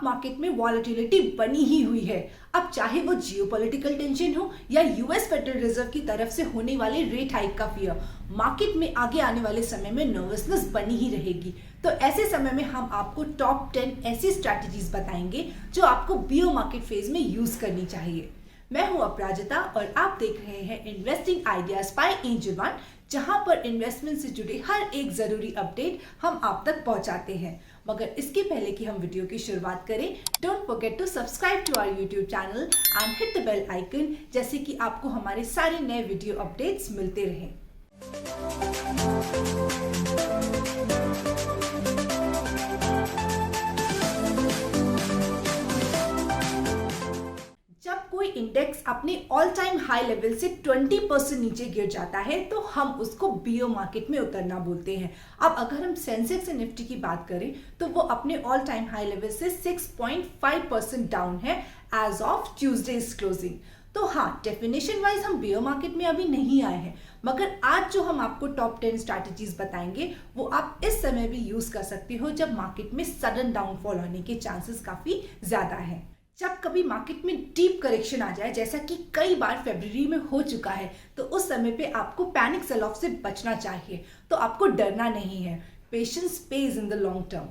Market में volatility बनी ही हुई है। अब चाहे वो जियोपॉलिटिकल टेंशन हो या यूएस फेडरल रिजर्व की तरफ से होने वाले रेट हाइक का फियर, मार्केट में आगे आने वाले समय में नर्वसनेस बनी ही रहेगी। तो ऐसे समय में हम आपको टॉप 10 ऐसी स्ट्रैटेजीज बताएंगे जो आपको बियर मार्केट फेज में यूज करनी चाहिए। मैं हूं अपराजिता और आप देख रहे हैं investing ideas by Angel one, जहां पर इन्वेस्टमेंट से जुड़े हर एक जरूरी अपडेट हम आप तक पहुंचाते हैं। मगर इसके पहले कि हम वीडियो की शुरुआत करें, don't forget to subscribe to our YouTube channel and hit the bell icon, जैसे कि आपको हमारे सारे नए वीडियो अपडेट्स मिलते रहें। जब कोई इंडेक्स अपने ऑल टाइम हाई लेवल से 20% नीचे गिर जाता है तो हम उसको बियर मार्केट में उतरना बोलते हैं। अब अगर हम सेंसेक्स और निफ्टी की बात करें तो वो अपने ऑल टाइम हाई लेवल से 6.5% डाउन है एज ऑफ ट्यूसडेज क्लोजिंग। तो हाँ, डेफिनेशन वाइज हम बियर मार्केट में अभी नहीं आए हैं, मगर आज जो हम आपको टॉप 10 स्ट्रैटेजीज बताएंगे वो आप इस समय भी यूज कर सकते हो जब मार्केट में सडन डाउनफॉल होने के चांसेस काफी ज्यादा हैं। जब कभी मार्केट में डीप करेक्शन आ जाए, जैसा कि कई बार फरवरी में हो चुका है, तो उस समय पे आपको पैनिक सेल ऑफ से बचना चाहिए। तो आपको डरना नहीं है, patience page in the long term.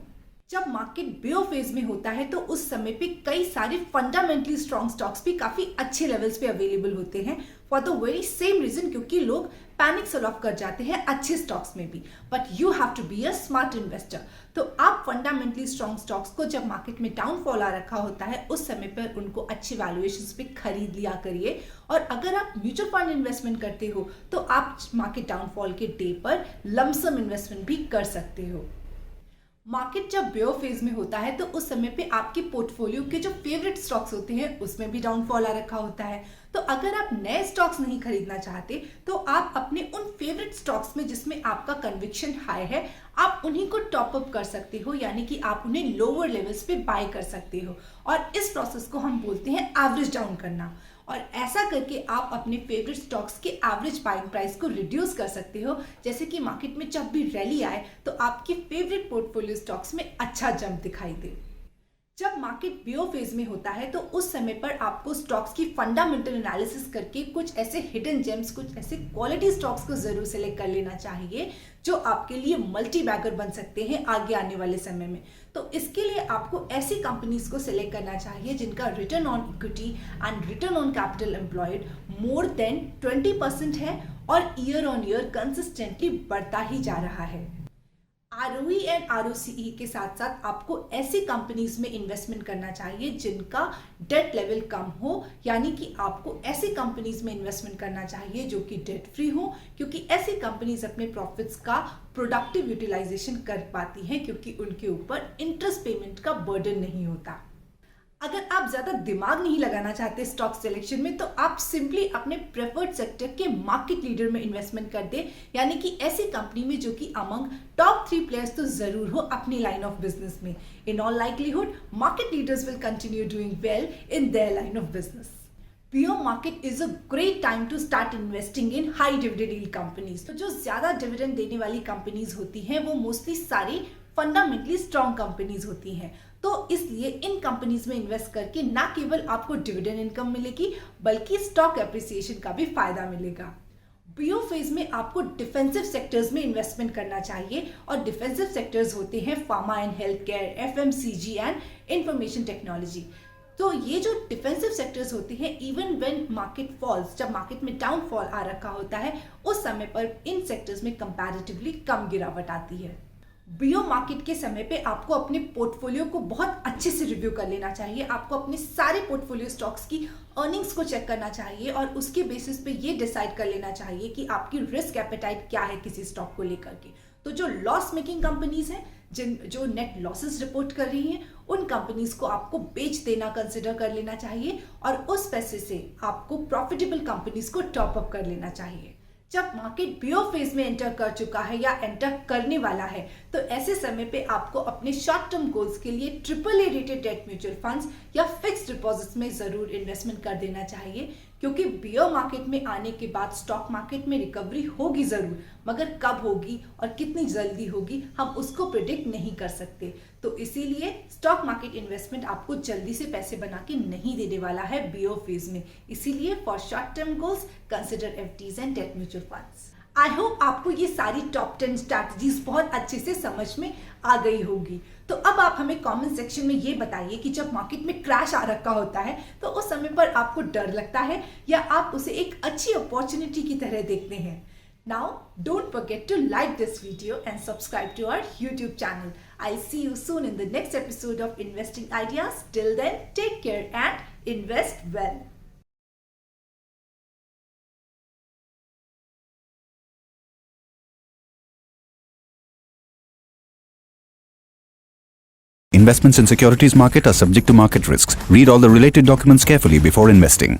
जब मार्केट बियर फेज में होता है तो उस समय पे कई सारे फंडामेंटली स्ट्रॉन्ग स्टॉक्स भी काफी अच्छे लेवल्स पे अवेलेबल होते हैं for the very same reason, क्योंकि लोग पैनिक सेल ऑफ कर जाते हैं अच्छे स्टॉक्स में भी। But you have to be a smart investor. तो आप फंडामेंटली स्ट्रॉन्ग स्टॉक्स को जब मार्केट में डाउनफॉल आ रखा होता है उस समय पर उनको अच्छे वैल्यूएशंस पे खरीद लिया करिए। और अगर आप म्यूचुअल फंड इन्वेस्टमेंट करते हो तो आप मार्केट डाउनफॉल के डे पर लमसम इन्वेस्टमेंट भी कर सकते हो। मार्केट जब बियर फेज में होता है तो उस समय पे आपके पोर्टफोलियो के जो फेवरेट स्टॉक्स होते हैं उसमें भी डाउनफॉल आ रखा होता है। तो अगर आप नए स्टॉक्स नहीं खरीदना चाहते तो आप अपने उन फेवरेट स्टॉक्स में जिसमें आपका कन्विक्शन हाई है, आप उन्हीं को टॉप अप कर सकते हो, यानी कि आप उन्हें लोअर लेवल्स पे बाय कर सकते हो। और इस प्रोसेस को हम बोलते हैं एवरेज डाउन करना। और ऐसा करके आप अपने फेवरेट स्टॉक्स के एवरेज बाइंग प्राइस को रिड्यूस कर सकते हो, जैसे कि मार्केट में जब भी रैली आए तो आपके फेवरेट पोर्टफोलियो स्टॉक्स में अच्छा जंप दिखाई दे। जब मार्केट बियर फेज में होता है तो उस समय पर आपको स्टॉक्स की फंडामेंटल एनालिसिस करके कुछ ऐसे हिडन जेम्स, कुछ ऐसे क्वालिटी स्टॉक्स को जरूर सिलेक्ट कर लेना चाहिए जो आपके लिए मल्टी बैगर बन सकते हैं आगे आने वाले समय में। तो इसके लिए आपको ऐसी कंपनीज को सिलेक्ट करना चाहिए जिनका return on equity and return on capital employed more than 20% है और ईयर ऑन ईयर कंसिस्टेंटली बढ़ता ही जा रहा है। ROE एंड ROCE के साथ साथ आपको ऐसी कंपनीज में इन्वेस्टमेंट करना चाहिए जिनका डेट लेवल कम हो, यानी कि आपको ऐसी कंपनीज में इन्वेस्टमेंट करना चाहिए जो कि डेट फ्री हो, क्योंकि ऐसी कंपनीज अपने प्रॉफिट्स का प्रोडक्टिव यूटिलाइजेशन कर पाती हैं क्योंकि उनके ऊपर इंटरेस्ट पेमेंट का बर्डन नहीं होता। अगर आप ज्यादा दिमाग नहीं लगाना चाहते स्टॉक सिलेक्शन में तो आप सिंपली अपने प्रेफर्ड सेक्टर के मार्केट लीडर में इन्वेस्टमेंट कर दे, यानी कि ऐसी कंपनी में जो कि अमंग टॉप 3 प्लेयर्स तो जरूर हो अपनी लाइन ऑफ बिजनेस में। In all likelihood market leaders will continue doing well in their line of business. Bear market is a great time to start investing in high dividend yield companies. तो जो ज्यादा dividend देने वाली companies होती हैं वो mostly सारी fundamentally strong companies होती हैं। तो इसलिए इन कंपनीज में इन्वेस्ट करके ना केवल आपको डिविडेंड इनकम मिलेगी बल्कि स्टॉक एप्रिसिएशन का भी फायदा मिलेगा। बियर फेज में आपको डिफेंसिव सेक्टर्स में इन्वेस्टमेंट करना चाहिए और डिफेंसिव सेक्टर्स होते हैं pharma and health care, FMCG and information technology. तो ये जो डिफेंसिव सेक्टर्स होते हैं, इवन व्हेन मार्केट फॉल्स, जब मार्केट में डाउनफॉल आ रखा होता है उस समय पर इन सेक्टर्स में कंपैरेटिवली कम गिरावट आती है। बियर मार्केट के समय पे आपको अपने पोर्टफोलियो को बहुत अच्छे से रिव्यू कर लेना चाहिए। आपको अपने सारे पोर्टफोलियो स्टॉक्स की अर्निंग्स को चेक करना चाहिए और उसके बेसिस पे ये डिसाइड कर लेना चाहिए कि आपकी रिस्क एपेटाइट क्या है किसी स्टॉक को लेकर के। तो जो लॉस मेकिंग कंपनीज हैं, जो नेट लॉसेस रिपोर्ट कर रही हैं, उन कंपनीज को आपको बेच देना कंसिडर कर लेना चाहिए और उस पैसे से आपको प्रॉफिटेबल कंपनीज को टॉप अप कर लेना चाहिए। जब मार्केट बियर फेज में एंटर कर चुका है या एंटर करने वाला है तो ऐसे समय पे आपको अपने शॉर्ट टर्म गोल्स के लिए AAA rated debt mutual funds या फिक्स्ड डिपॉजिट्स में जरूर इन्वेस्टमेंट कर देना चाहिए, क्योंकि बियर मार्केट में आने के बाद स्टॉक मार्केट में रिकवरी होगी जरूर, मगर कब होगी और कितनी जल्दी होगी हम उसको प्रिडिक्ट नहीं कर सकते। तो इसीलिए स्टॉक मार्केट इन्वेस्टमेंट आपको जल्दी से पैसे बना के नहीं देने वाला है बियर फेज में। इसीलिए for short term goals consider FDs and debt mutual funds. I hope आपको ये सारी टॉप 10 स्ट्रैटेजीज बहुत अच्छे से समझ में आ गई होगी। तो अब आप हमें कमेंट सेक्शन में ये बताइए कि जब मार्केट में क्रैश आ रखा होता है तो उस समय पर आपको डर लगता है या आप उसे एक अच्छी अपॉर्चुनिटी की तरह देखते हैं। Now, don't forget to like this video and subscribe to our YouTube channel. I'll see you soon in the next episode of Investing Ideas. Till then, take care and invest well. Investments in securities market are subject to market risks. Read all the related documents carefully before investing.